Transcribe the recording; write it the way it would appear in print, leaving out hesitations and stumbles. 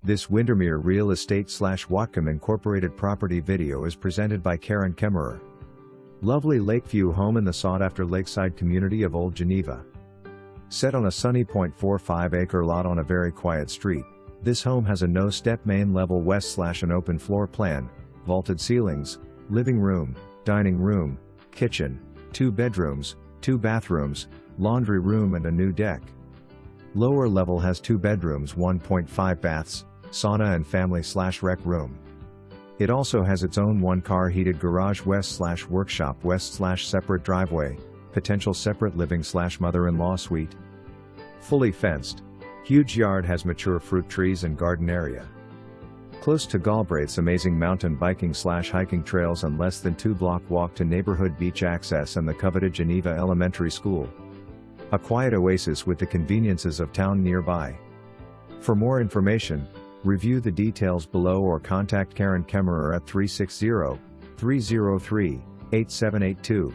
This Windermere Real Estate / Whatcom Incorporated property video is presented by Karen Kemmerer. Lovely Lakeview Home in the sought-after lakeside community of Old Geneva. Set on a sunny 0.45-acre lot on a very quiet street, this home has a no-step main level west / an open floor plan, vaulted ceilings, living room, dining room, kitchen, 2 bedrooms, 2 bathrooms, laundry room and a new deck. Lower level has 2 bedrooms, 1.5 baths, sauna and family / rec room. It also has its own 1-car heated garage west / workshop west / separate driveway, potential separate living / mother-in-law suite. Fully fenced. Huge yard, has mature fruit trees and garden area. Close to Galbraiths, amazing mountain biking / hiking trails and less than 2-block walk to neighborhood beach access and the coveted Geneva Elementary School. A quiet oasis with the conveniences of town nearby. For more information, review the details below or contact Karen Kemmerer at 360-303-8782.